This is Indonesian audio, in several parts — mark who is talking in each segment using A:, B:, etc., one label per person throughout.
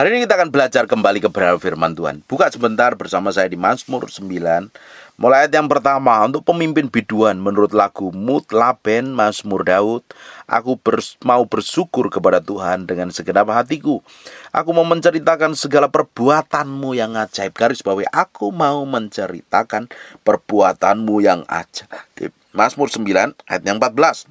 A: Hari ini kita akan belajar kembali kebenaran firman Tuhan. Buka sebentar bersama saya di Mazmur 9. Mulai ayat yang pertama. Untuk pemimpin biduan menurut lagu Mutlaben Mazmur Daud. Aku mau bersyukur kepada Tuhan dengan segenap hatiku. Aku mau menceritakan segala perbuatanmu yang ajaib. Garis bawahi, aku mau menceritakan perbuatanmu yang ajaib. Mazmur 9 ayat yang 14.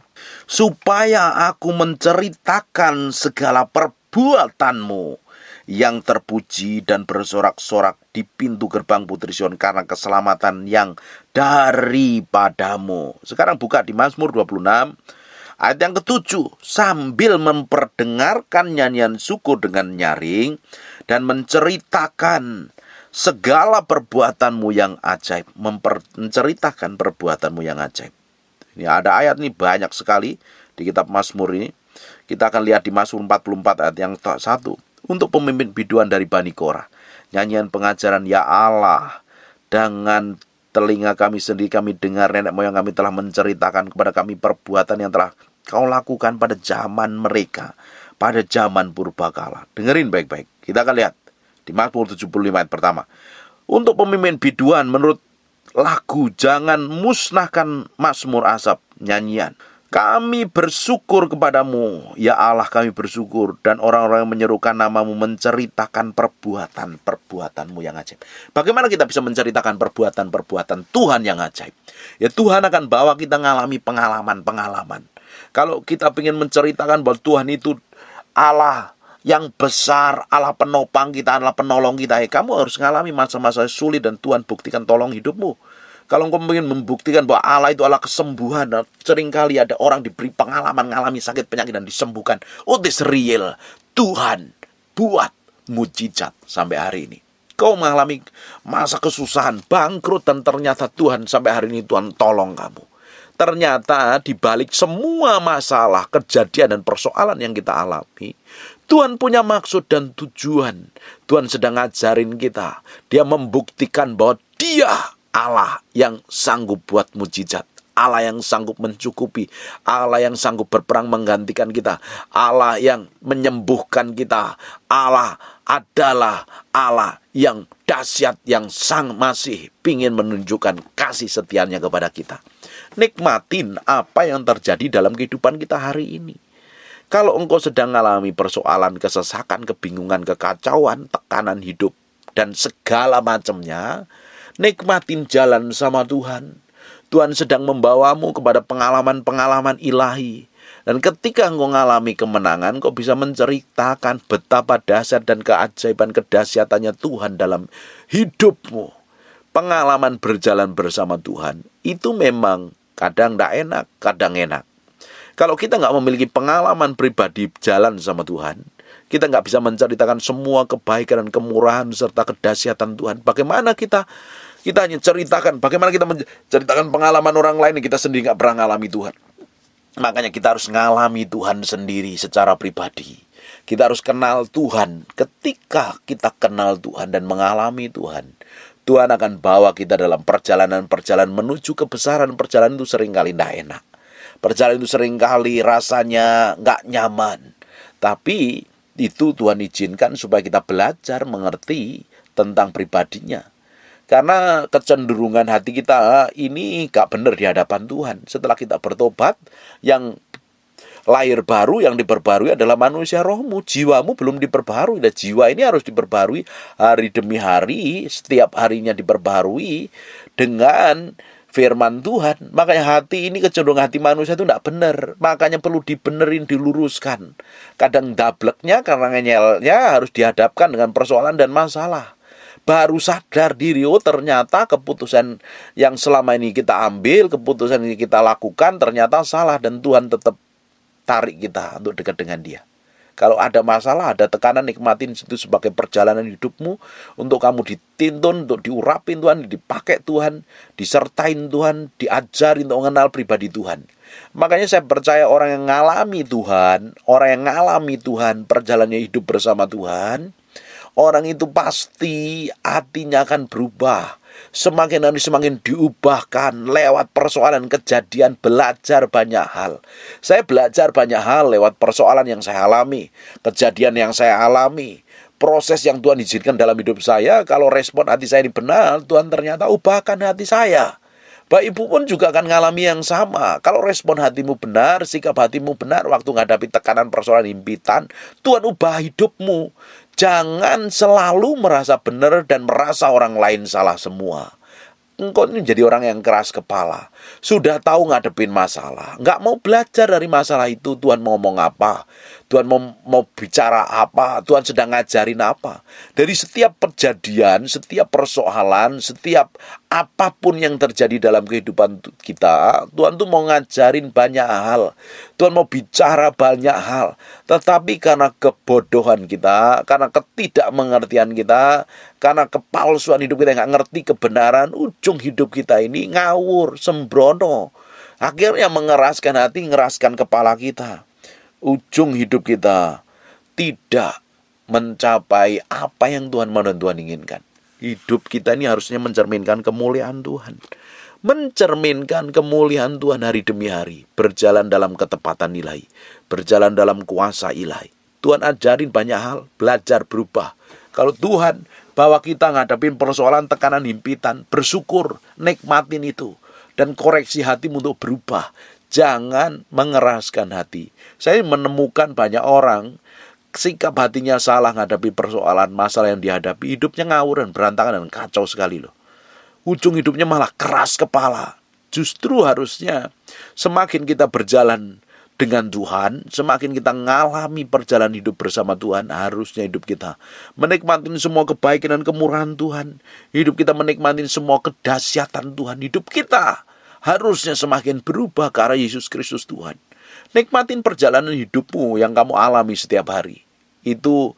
A: Supaya aku menceritakan segala perbuatanmu yang terpuji dan bersorak-sorak di pintu gerbang Putri Sion karena keselamatan yang daripadamu. Sekarang buka di Mazmur 26 ayat yang ke-7. Sambil memperdengarkan nyanyian syukur dengan nyaring dan menceritakan segala perbuatanmu yang ajaib. Menceritakan perbuatanmu yang ajaib. Ini ada ayat nih banyak sekali di kitab Mazmur ini. Kita akan lihat di Mazmur 44 ayat yang 1. Untuk pemimpin biduan dari Bani Korah, nyanyian pengajaran, ya Allah, dengan telinga kami sendiri kami dengar, nenek moyang kami telah menceritakan kepada kami perbuatan yang telah kau lakukan pada zaman mereka, pada zaman purbakala. Dengerin baik-baik. Kita akan lihat di Mazmur 75 ayat pertama. Untuk pemimpin biduan menurut lagu, jangan musnahkan Mazmur Asaf, nyanyian. Kami bersyukur kepadamu, ya Allah, kami bersyukur. Dan orang-orang yang menyerukan namamu menceritakan perbuatan-perbuatanmu yang ajaib. Bagaimana kita bisa menceritakan perbuatan-perbuatan Tuhan yang ajaib? Ya, Tuhan akan bawa kita mengalami pengalaman-pengalaman. Kalau kita ingin menceritakan bahwa Tuhan itu Allah yang besar, Allah penopang kita, Allah penolong kita, kamu harus mengalami masa-masa sulit dan Tuhan buktikan tolong hidupmu. Kalau kamu ingin membuktikan bahwa Allah itu Allah kesembuhan, dan seringkali ada orang diberi pengalaman mengalami sakit penyakit dan disembuhkan. Oh, this real. Tuhan buat mujizat sampai hari ini. Kau mengalami masa kesusahan, bangkrut, dan ternyata Tuhan sampai hari ini Tuhan tolong kamu. Ternyata di balik semua masalah, kejadian, dan persoalan yang kita alami, Tuhan punya maksud dan tujuan. Tuhan sedang ngajarin kita. Dia membuktikan bahwa Dia Allah yang sanggup buat mujizat, Allah yang sanggup mencukupi, Allah yang sanggup berperang menggantikan kita, Allah yang menyembuhkan kita. Allah adalah Allah yang dahsyat, yang masih ingin menunjukkan kasih setianya kepada kita. Nikmatin apa yang terjadi dalam kehidupan kita hari ini. Kalau engkau sedang mengalami persoalan, kesesakan, kebingungan, kekacauan, tekanan hidup, dan segala macamnya, nikmatin jalan sama Tuhan. Tuhan sedang membawamu kepada pengalaman-pengalaman ilahi. Dan ketika engkau mengalami kemenangan, engkau bisa menceritakan betapa dahsyat dan keajaiban kedahsyatannya Tuhan dalam hidupmu. Pengalaman berjalan bersama Tuhan itu memang kadang tidak enak, kadang enak. Kalau kita nggak memiliki pengalaman pribadi jalan sama Tuhan, kita nggak bisa menceritakan semua kebaikan dan kemurahan serta kedahsyatan Tuhan. Bagaimana kita hanya ceritakan, bagaimana kita menceritakan pengalaman orang lain yang kita sendiri nggak pernah ngalami Tuhan. Makanya kita harus ngalami Tuhan sendiri secara pribadi. Kita harus kenal Tuhan. Ketika kita kenal Tuhan dan mengalami Tuhan, Tuhan akan bawa kita dalam perjalanan-perjalanan menuju kebesaran. Perjalanan itu seringkali tidak enak. Perjalanan itu seringkali rasanya nggak nyaman. Tapi itu Tuhan izinkan supaya kita belajar mengerti tentang pribadinya. Karena kecenderungan hati kita ini gak benar di hadapan Tuhan. Setelah kita bertobat, yang lahir baru, yang diperbarui adalah manusia rohmu. Jiwamu belum diperbarui. Dan jiwa ini harus diperbarui hari demi hari, setiap harinya diperbarui dengan firman Tuhan. Makanya hati ini, kecenderungan hati manusia itu tidak benar. Makanya perlu dibenerin, diluruskan. Kadang dableknya karena ngenyelnya harus dihadapkan dengan persoalan dan masalah. Baru sadar diri, oh ternyata keputusan yang selama ini kita ambil, keputusan yang kita lakukan ternyata salah. Dan Tuhan tetap tarik kita untuk dekat dengan Dia. Kalau ada masalah, ada tekanan, nikmatin itu sebagai perjalanan hidupmu. Untuk kamu dituntun, untuk diurapin Tuhan, dipakai Tuhan, disertain Tuhan, diajarin untuk mengenal pribadi Tuhan. Makanya saya percaya orang yang mengalami Tuhan, perjalanannya hidup bersama Tuhan, orang itu pasti hatinya akan berubah. Semakin hari semakin diubahkan lewat persoalan, kejadian, belajar banyak hal. Saya belajar banyak hal lewat persoalan yang saya alami, kejadian yang saya alami, proses yang Tuhan izinkan dalam hidup saya, kalau respon hati saya ini benar, Tuhan ternyata ubahkan hati saya. Bapak Ibu pun juga akan mengalami yang sama. Kalau respon hatimu benar, sikap hatimu benar waktu menghadapi tekanan, persoalan, himpitan, Tuhan ubah hidupmu. Jangan selalu merasa benar dan merasa orang lain salah semua. Engkau ini jadi orang yang keras kepala. Sudah tahu ngadepin masalah, nggak mau belajar dari masalah itu. Tuhan mau ngomong apa, Tuhan mau bicara apa, Tuhan sedang ngajarin apa. Dari setiap kejadian, setiap persoalan, setiap apapun yang terjadi dalam kehidupan kita, Tuhan tuh mau ngajarin banyak hal. Tuhan mau bicara banyak hal. Tetapi karena kebodohan kita, karena ketidakmengertian kita, karena kepalsuan hidup kita, nggak ngerti kebenaran, ujung hidup kita ini ngawur, sembrono. Akhirnya mengeraskan hati, ngeraskan kepala kita. Ujung hidup kita tidak mencapai apa yang Tuhan mau dan Tuhan inginkan. Hidup kita ini harusnya mencerminkan kemuliaan Tuhan. Mencerminkan kemuliaan Tuhan hari demi hari. Berjalan dalam ketepatan ilahi. Berjalan dalam kuasa ilahi. Tuhan ajarin banyak hal. Belajar berubah. Kalau Tuhan bawa kita ngadapin persoalan, tekanan, himpitan, bersyukur, nikmatin itu. Dan koreksi hatimu untuk berubah. Jangan mengeraskan hati. Saya menemukan banyak orang sikap hatinya salah menghadapi persoalan, masalah yang dihadapi, hidupnya ngawur dan berantakan dan kacau sekali loh. Ujung hidupnya malah keras kepala. Justru harusnya semakin kita berjalan dengan Tuhan, semakin kita mengalami perjalanan hidup bersama Tuhan, harusnya hidup kita menikmati semua kebaikan dan kemurahan Tuhan. Hidup kita menikmati semua kedahsyatan Tuhan. Hidup kita harusnya semakin berubah ke arah Yesus Kristus Tuhan. Nikmatin perjalanan hidupmu yang kamu alami setiap hari. Itu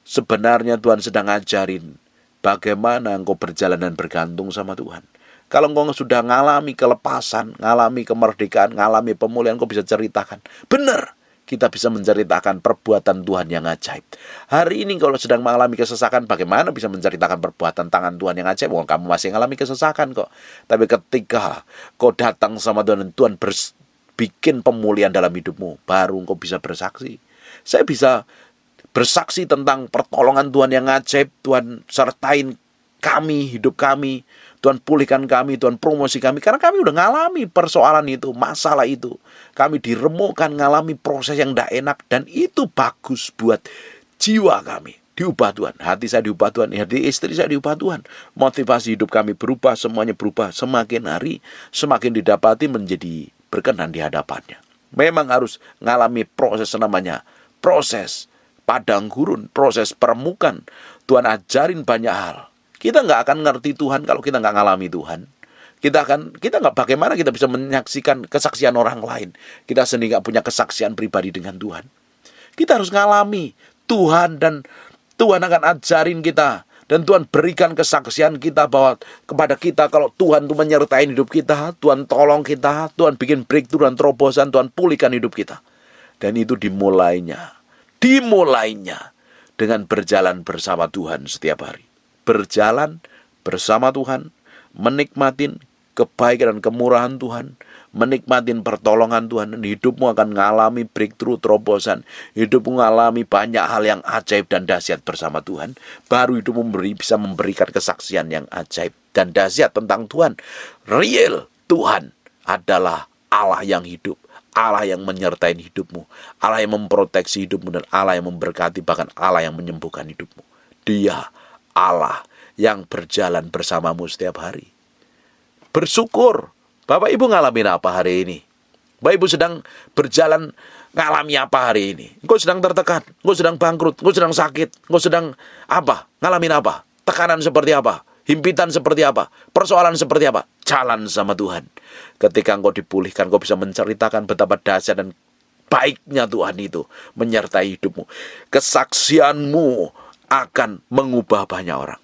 A: sebenarnya Tuhan sedang ngajarin bagaimana engkau berjalan dan bergantung sama Tuhan. Kalau engkau sudah ngalami kelepasan, ngalami kemerdekaan, ngalami pemulihan, engkau bisa ceritakan. Benar, kita bisa menceritakan perbuatan Tuhan yang ajaib. Hari ini kalau sedang mengalami kesesakan, bagaimana bisa menceritakan perbuatan tangan Tuhan yang ajaib? Wah, kamu masih mengalami kesesakan kok. Tapi ketika kau datang sama Tuhan dan Tuhan bikin pemulihan dalam hidupmu, baru engkau bisa bersaksi. Saya bisa bersaksi tentang pertolongan Tuhan yang ajaib. Tuhan sertain kami, hidup kami. Tuhan pulihkan kami, Tuhan promosi kami. Karena kami udah ngalami persoalan itu, masalah itu. Kami diremukkan, ngalami proses yang tidak enak. Dan itu bagus buat jiwa kami. Diubah Tuhan, hati saya diubah Tuhan, hati istri saya diubah Tuhan. Motivasi hidup kami berubah, semuanya berubah. Semakin hari, semakin didapati menjadi berkenan di hadapannya. Memang harus ngalami proses namanya proses padang gurun, proses permukaan. Tuhan ajarin banyak hal. Kita nggak akan ngerti Tuhan kalau kita nggak ngalami Tuhan. Kita nggak, bagaimana kita bisa menyaksikan kesaksian orang lain. Kita sendiri nggak punya kesaksian pribadi dengan Tuhan. Kita harus ngalami Tuhan dan Tuhan akan ajarin kita. Dan Tuhan berikan kesaksian kita bahwa kepada kita kalau Tuhan itu menyertai hidup kita, Tuhan tolong kita, Tuhan bikin breakthrough dan terobosan, Tuhan pulihkan hidup kita. Dan itu dimulainya dengan berjalan bersama Tuhan setiap hari. Berjalan bersama Tuhan, menikmatin kebaikan dan kemurahan Tuhan, menikmatin pertolongan Tuhan, dan hidupmu akan mengalami breakthrough, terobosan. Hidupmu mengalami banyak hal yang ajaib dan dahsyat bersama Tuhan. Baru hidupmu bisa memberikan kesaksian yang ajaib dan dahsyat tentang Tuhan. Real Tuhan adalah Allah yang hidup, Allah yang menyertai hidupmu, Allah yang memproteksi hidupmu, dan Allah yang memberkati, bahkan Allah yang menyembuhkan hidupmu. Dia Allah yang berjalan bersamamu setiap hari. Bersyukur. Bapak Ibu ngalamin apa hari ini? Bapak Ibu sedang berjalan ngalami apa hari ini? Engkau sedang tertekan, engkau sedang bangkrut, engkau sedang sakit, engkau sedang apa? Ngalamin apa? Tekanan seperti apa? Himpitan seperti apa? Persoalan seperti apa? Jalan sama Tuhan. Ketika engkau dipulihkan, engkau bisa menceritakan betapa dahsyat dan baiknya Tuhan itu menyertai hidupmu. Kesaksianmu akan mengubah banyak orang.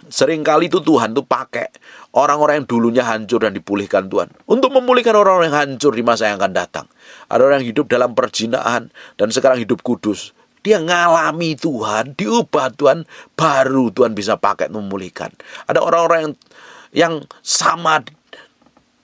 A: Seringkali itu Tuhan tuh pakai orang-orang yang dulunya hancur dan dipulihkan Tuhan untuk memulihkan orang-orang yang hancur di masa yang akan datang. Ada orang yang hidup dalam perjinaan dan sekarang hidup kudus. Dia ngalami Tuhan, diubah Tuhan, baru Tuhan bisa pakai memulihkan. Ada orang-orang yang sama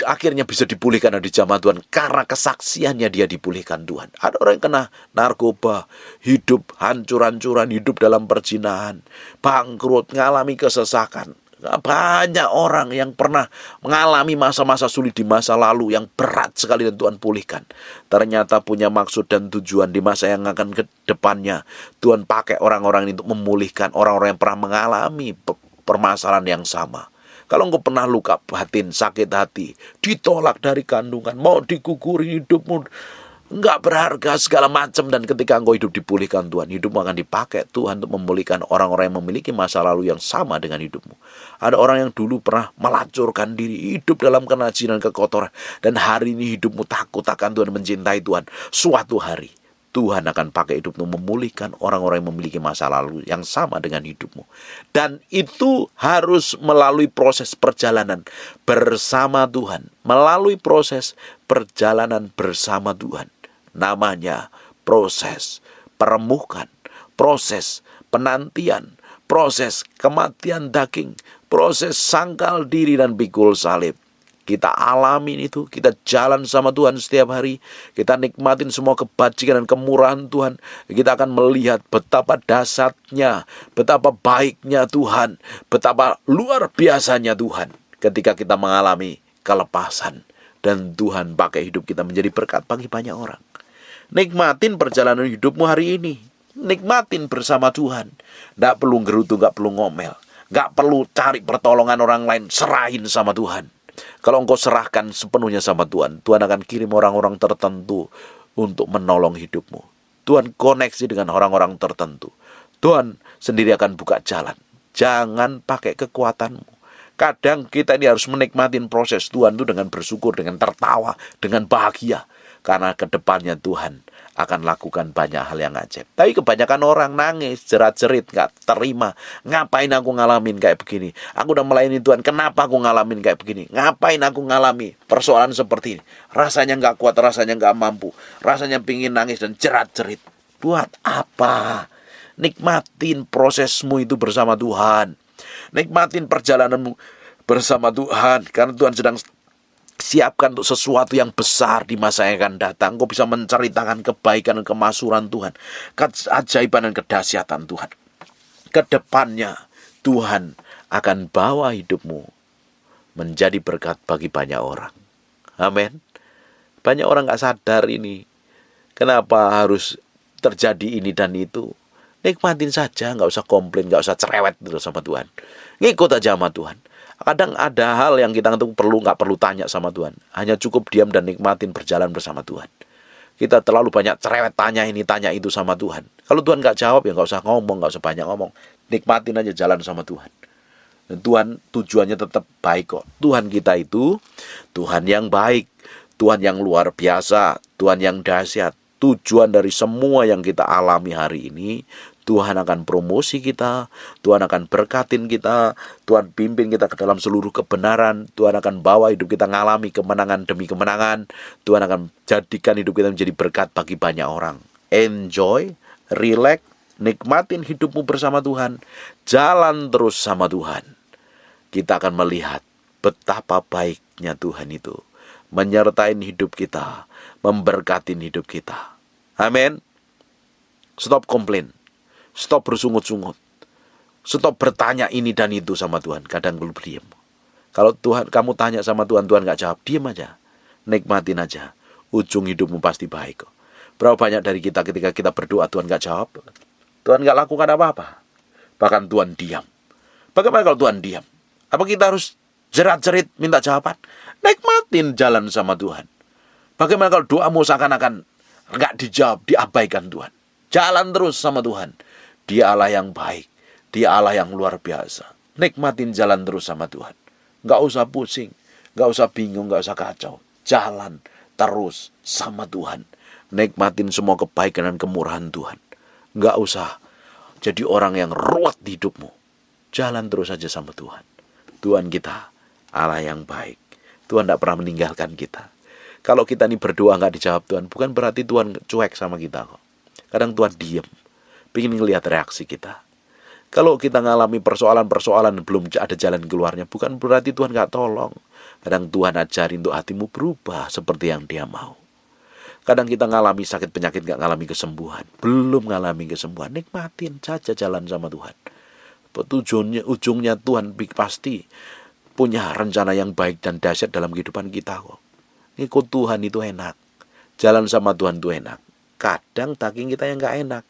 A: akhirnya bisa dipulihkan di zaman Tuhan karena kesaksiannya dia dipulihkan Tuhan. Ada orang yang kena narkoba, hidup hancur-hancuran, hidup dalam perzinahan, bangkrut, mengalami kesesakan. Banyak orang yang pernah mengalami masa-masa sulit di masa lalu yang berat sekali dan Tuhan pulihkan. Ternyata punya maksud dan tujuan di masa yang akan ke depannya. Tuhan pakai orang-orang ini untuk memulihkan orang-orang yang pernah mengalami permasalahan yang sama. Kalau engkau pernah luka batin, sakit hati, ditolak dari kandungan, mau diguguri hidupmu, enggak berharga segala macam, dan ketika engkau hidup dipulihkan Tuhan, hidupmu akan dipakai Tuhan untuk memulihkan orang-orang yang memiliki masa lalu yang sama dengan hidupmu. Ada orang yang dulu pernah melacurkan diri, hidup dalam kenajisan kekotoran, dan hari ini hidupmu takut akan Tuhan, mencintai Tuhan. Suatu hari Tuhan akan pakai hidupmu memulihkan orang-orang yang memiliki masa lalu yang sama dengan hidupmu. Dan itu harus melalui proses perjalanan bersama Tuhan. Melalui proses perjalanan bersama Tuhan. Namanya proses peremukan, proses penantian, proses kematian daging, proses sangkal diri dan pikul salib. Kita alamin itu, kita jalan sama Tuhan setiap hari, kita nikmatin semua kebajikan dan kemurahan Tuhan. Kita akan melihat betapa dahsyatnya, betapa baiknya Tuhan, betapa luar biasanya Tuhan ketika kita mengalami kelepasan. Dan Tuhan pakai hidup kita menjadi berkat bagi banyak orang. Nikmatin perjalanan hidupmu hari ini, nikmatin bersama Tuhan. Nggak perlu gerutu, nggak perlu ngomel, nggak perlu cari pertolongan orang lain, serahin sama Tuhan. Kalau engkau serahkan sepenuhnya sama Tuhan, Tuhan akan kirim orang-orang tertentu untuk menolong hidupmu. Tuhan koneksi dengan orang-orang tertentu. Tuhan sendiri akan buka jalan. Jangan pakai kekuatanmu. Kadang kita ini harus menikmatin proses Tuhan itu dengan bersyukur, dengan tertawa, dengan bahagia. Karena ke depannya Tuhan akan lakukan banyak hal yang ajaib. Tapi kebanyakan orang nangis, jerat-jerit, gak terima. Ngapain aku ngalamin kayak begini? Aku udah melayani Tuhan, kenapa aku ngalamin kayak begini? Ngapain aku ngalami persoalan seperti ini? Rasanya gak kuat, rasanya gak mampu. Rasanya pingin nangis dan jerat-jerit. Buat apa? Nikmatin prosesmu itu bersama Tuhan. Nikmatin perjalananmu bersama Tuhan. Karena Tuhan sedang siapkan untuk sesuatu yang besar di masa yang akan datang. Kau bisa menceritakan kebaikan dan kemakmuran Tuhan, keajaiban dan kedahsyatan Tuhan. Kedepannya Tuhan akan bawa hidupmu menjadi berkat bagi banyak orang. Amin. Banyak orang gak sadar ini. Kenapa harus terjadi ini dan itu? Nikmatin saja, gak usah komplain, gak usah cerewet gitu sama Tuhan. Ngikut aja sama Tuhan. Kadang ada hal yang kita nggak perlu tanya sama Tuhan. Hanya cukup diam dan nikmatin berjalan bersama Tuhan. Kita terlalu banyak cerewet tanya ini, tanya itu sama Tuhan. Kalau Tuhan nggak jawab ya nggak usah ngomong, nggak usah banyak ngomong. Nikmatin aja jalan sama Tuhan. Dan Tuhan tujuannya tetap baik kok. Tuhan kita itu Tuhan yang baik, Tuhan yang luar biasa, Tuhan yang dahsyat. Tujuan dari semua yang kita alami hari ini, Tuhan akan promosi kita, Tuhan akan berkatin kita, Tuhan pimpin kita ke dalam seluruh kebenaran, Tuhan akan bawa hidup kita ngalami kemenangan demi kemenangan, Tuhan akan jadikan hidup kita menjadi berkat bagi banyak orang. Enjoy, relax, nikmatin hidupmu bersama Tuhan, jalan terus sama Tuhan. Kita akan melihat betapa baiknya Tuhan itu, menyertain hidup kita, memberkatin hidup kita. Amin. Stop komplain. Stop bersungut-sungut. Stop bertanya ini dan itu sama Tuhan. Kadang belum diam. Kalau Tuhan kamu tanya sama Tuhan, Tuhan gak jawab, diam aja. Nikmatin aja. Ujung hidupmu pasti baik kok. Berapa banyak dari kita ketika kita berdoa Tuhan gak jawab, Tuhan gak lakukan apa-apa. Bahkan Tuhan diam. Bagaimana kalau Tuhan diam? Apa kita harus jerat-jerit minta jawaban? Nikmatin jalan sama Tuhan. Bagaimana kalau doamu seakan-akan gak dijawab, diabaikan Tuhan? Jalan terus sama Tuhan. Dia Allah yang baik. Dia Allah yang luar biasa. Nikmatin jalan terus sama Tuhan. Gak usah pusing. Gak usah bingung. Gak usah kacau. Jalan terus sama Tuhan. Nikmatin semua kebaikan dan kemurahan Tuhan. Gak usah jadi orang yang ruwet di hidupmu. Jalan terus saja sama Tuhan. Tuhan kita Allah yang baik. Tuhan tidak pernah meninggalkan kita. Kalau kita ini berdoa gak dijawab Tuhan, bukan berarti Tuhan cuek sama kita kok. Kadang Tuhan diam. Pengen ngelihat reaksi kita. Kalau kita ngalami persoalan-persoalan belum ada jalan keluarnya, bukan berarti Tuhan gak tolong. Kadang Tuhan ajarin untuk hatimu berubah seperti yang Dia mau. Kadang kita ngalami sakit penyakit gak ngalami kesembuhan, belum ngalami kesembuhan, nikmatin saja jalan sama Tuhan. Ujungnya Tuhan pasti punya rencana yang baik dan dahsyat dalam kehidupan kita kok. Ikut Tuhan itu enak, jalan sama Tuhan itu enak. Kadang daging kita yang gak enak,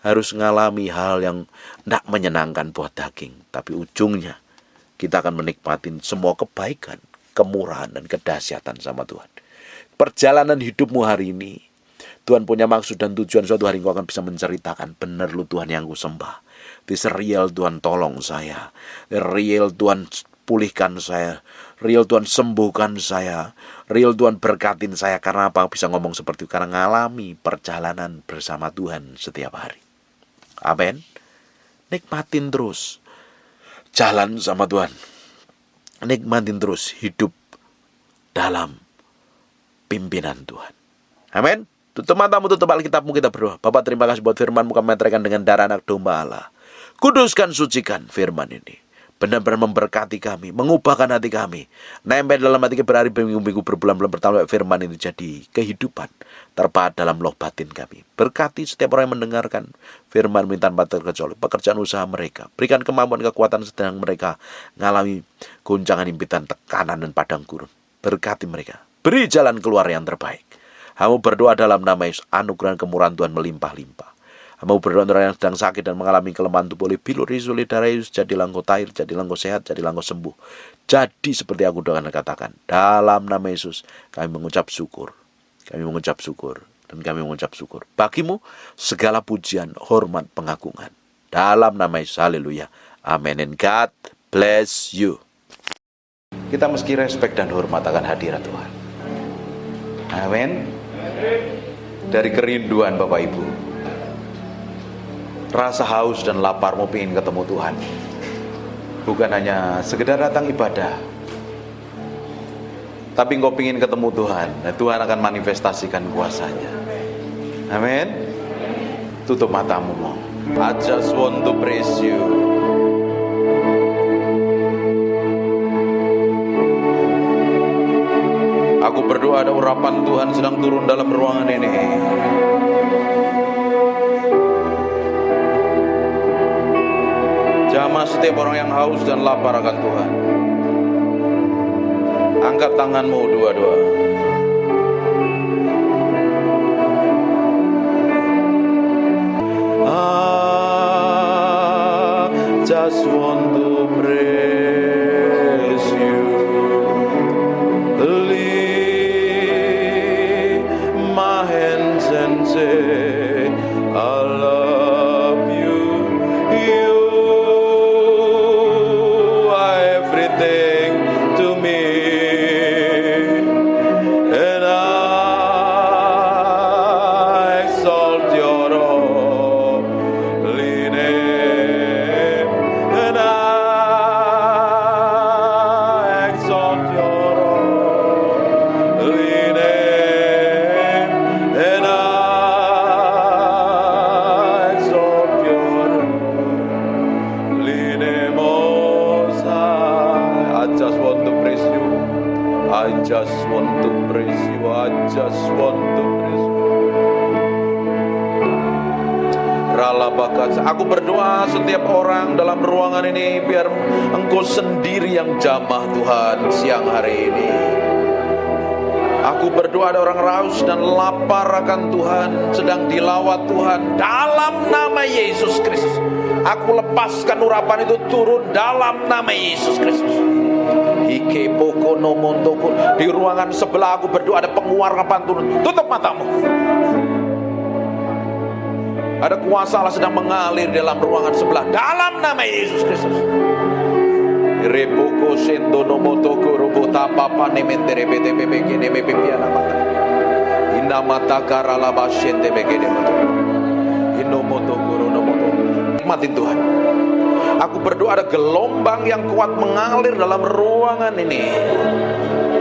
A: harus ngalami hal yang tidak menyenangkan buat daging. Tapi ujungnya kita akan menikmatin semua kebaikan, kemurahan, dan kedahsyatan sama Tuhan. Perjalanan hidupmu hari ini, Tuhan punya maksud dan tujuan. Suatu hari engkau akan bisa menceritakan, benar lu Tuhan yang ku sembah. This real Tuhan tolong saya, real Tuhan pulihkan saya, real Tuhan sembuhkan saya, real Tuhan berkatin saya. Karena apa bisa ngomong seperti itu? Karena ngalami perjalanan bersama Tuhan setiap hari. Amin. Nikmatin terus jalan sama Tuhan. Nikmatin terus hidup dalam pimpinan Tuhan. Amin. Tutup matamu, tutup Alkitabmu, kita berdoa. Bapak, terima kasih buat firman-Mu, kami meteraikan dengan darah anak domba Allah. Kuduskan, sucikan firman ini. Benar-benar memberkati kami, mengubahkan hati kami. Nempel dalam hati kami berhari, berminggu-minggu, berbulan-bulan, bertahun-tahun. Firman itu jadi kehidupan terpahat dalam loh batin kami. Berkati setiap orang yang mendengarkan firman-Mu tanpa terkecuali. Pekerjaan usaha mereka. Berikan kemampuan, kekuatan sedang mereka mengalami goncangan, impitan, tekanan, dan padang gurun. Berkati mereka. Beri jalan keluar yang terbaik. Kamu berdoa dalam nama Yesus. Anugerah kemurahan Tuhan melimpah-limpah. Kamu berdoa untuk orang yang sedang sakit dan mengalami kelemahan tubuh oleh bilur risuli darah Yesus. Jadilah engkau tahir, jadilah engkau sehat, jadilah engkau sembuh. Jadi seperti aku doakan dan katakan. Dalam nama Yesus kami mengucap syukur. Kami mengucap syukur. Dan kami mengucap syukur. Bagimu segala pujian, hormat, pengagungan. Dalam nama Yesus. Haleluya. Amin. And God bless you. Kita mesti respect dan hormat akan hadirat Tuhan. Amin. Dari kerinduan Bapak Ibu, rasa haus dan lapar mau pengen ketemu Tuhan. Bukan hanya sekedar datang ibadah, tapi engkau pengen ketemu Tuhan. Nah, Tuhan akan manifestasikan kuasanya. Amin. Tutup matamu. I just want to praise you. Aku berdoa ada urapan Tuhan sedang turun dalam ruangan ini. Jamah setiap orang yang haus dan lapar akan Tuhan. Angkat tanganmu dua-dua. I just want to praise you. Lift my hands and say, I love you. You are everything to me, and I exalt your holy name, and I exalt your holy name, and I exalt your holy name, Most High. I just want to praise you. I just want to praise you. I just want to praise you. Ralabakat. Aku berdoa setiap orang dalam ruangan ini, biar Engkau sendiri yang jamah Tuhan siang hari ini. Aku berdoa ada orang raus dan lapar akan Tuhan, sedang dilawat Tuhan dalam nama Yesus Kristus. Aku lepaskan urapan itu turun dalam nama Yesus Kristus. Di ruangan sebelah aku berdoa ada penguarapan turun. Tutup matamu. Ada kuasa Allah sedang mengalir dalam ruangan sebelah dalam nama Yesus Kristus. Reboko sendo nomoto korobota papa nementere bete bebeke neme pipiana mata. Inna mata karala basyente begede mata. Inomoto koronomoto. Nikmatin Tuhan. Aku berdoa ada gelombang yang kuat mengalir dalam ruangan ini.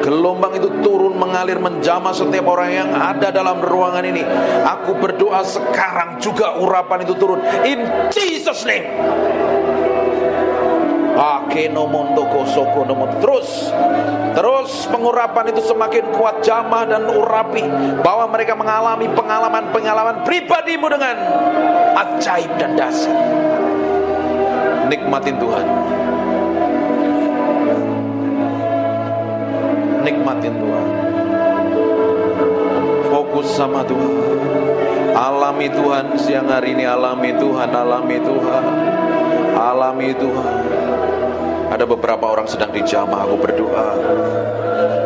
A: Gelombang itu turun mengalir menjamah setiap orang yang ada dalam ruangan ini. Aku berdoa sekarang juga urapan itu turun. In Jesus name. Makeno montoko soko nomot. Terus pengurapan itu semakin kuat, jamah dan urapi, bahwa mereka mengalami pengalaman pribadimu dengan ajaib dan dahsyat. Nikmatin Tuhan. Nikmatin Tuhan. Fokus sama Tuhan. Alami Tuhan siang hari ini. Alami Tuhan. Alami Tuhan. Alami Tuhan. Ada beberapa orang sedang dijamah. Aku berdoa.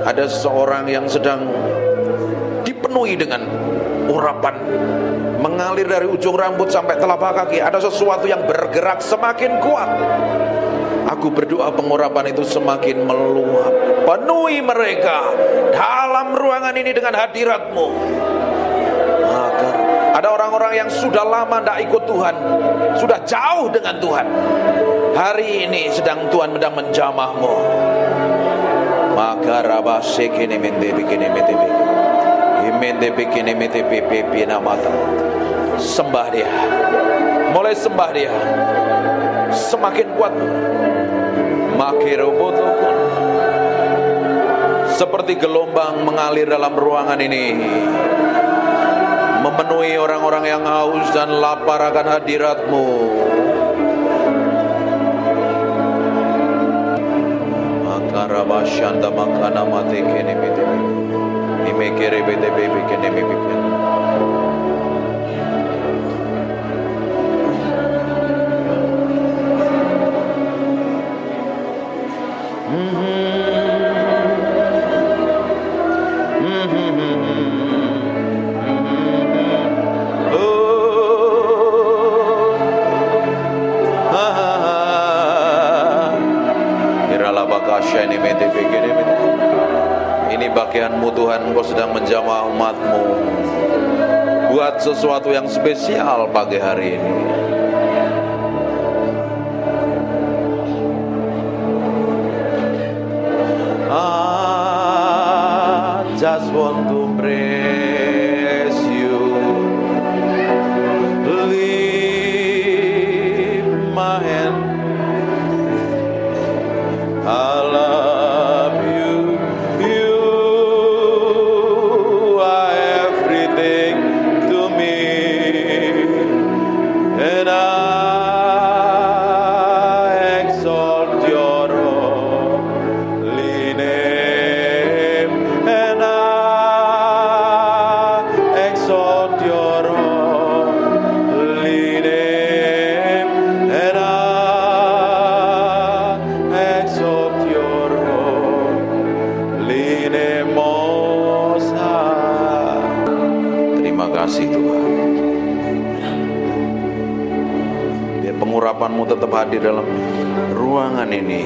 A: Ada seseorang yang sedang dipenuhi dengan urapan, mengalir dari ujung rambut sampai telapak kaki. Ada sesuatu yang bergerak semakin kuat. Aku berdoa pengurapan itu semakin meluap. Penuhi mereka dalam ruangan ini dengan hadirat-Mu. Agar ada orang-orang yang sudah lama tidak ikut Tuhan, sudah jauh dengan Tuhan, hari ini sedang Tuhan sedang menjamah-Mu. Maka rabase kene mende bikene mete imende bikene mete pepe namata. Sembah Dia, mulai sembah Dia, semakin kuat. Makerobotokon, seperti gelombang mengalir dalam ruangan ini, memenuhi orang-orang yang haus dan lapar akan hadirat-Mu. Makarabashanda makana mate kene mete imekere bete bebe kene bebe. Ini bagian-Mu Tuhan, Engkau sedang menjamah umat-Mu. Buat sesuatu yang spesial pagi hari ini. I just want to praise You, lift my hand, I love You, You are everything to me, and I exalt Your holy name, and I exalt Your holy name, and I exalt Your holy name, Most High. Terima kasih Tuhan. Biar pengurapan-Mu tetap hadir dalam ruangan ini.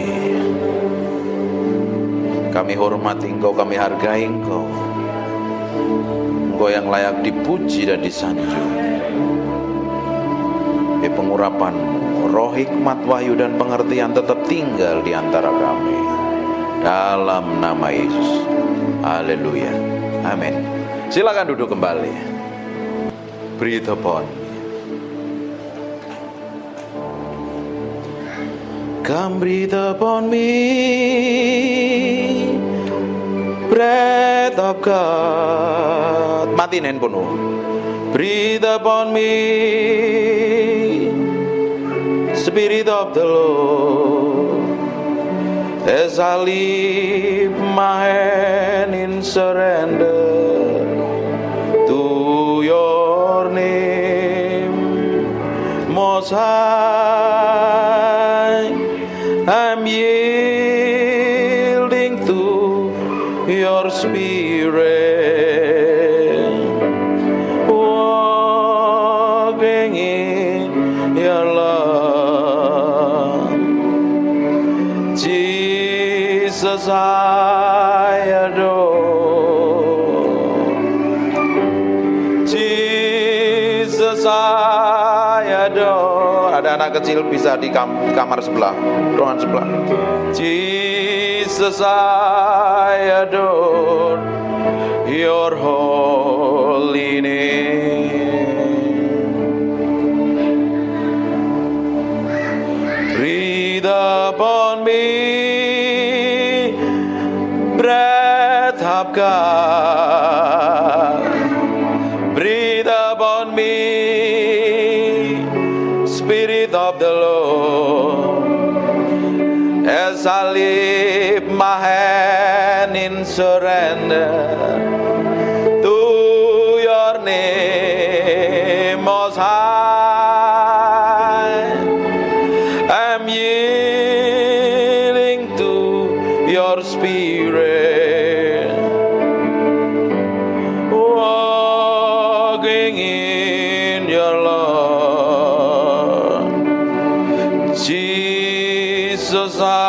A: Kami hormati Engkau, kami hargai Engkau. Engkau yang layak dipuji dan disanjung. Biar pengurapan-Mu, roh hikmat, wahyu dan pengertian tetap tinggal di antara kami. Dalam nama Yesus. Haleluya. Amin. Silakan duduk kembali. Breathe upon me. Come breathe upon me, breath of God. Matiin handphone. Breathe upon me, Spirit of the Lord, as I lift my hand in surrender to Your name, Most High. I'm yielding to Your Spirit, walking in Your love. Jesus, I adore. Jesus, I adore. Ada anak kecil bisa di kamar sebelah, ruangan sebelah. Jesus, I adore Your holy name. Breathe Breathe upon me, breath of God. Breathe upon me, Spirit of the Lord. As I lift my hand in surrender to your name most high, I'm yielding to your spirit, walking in your love. Jesus, I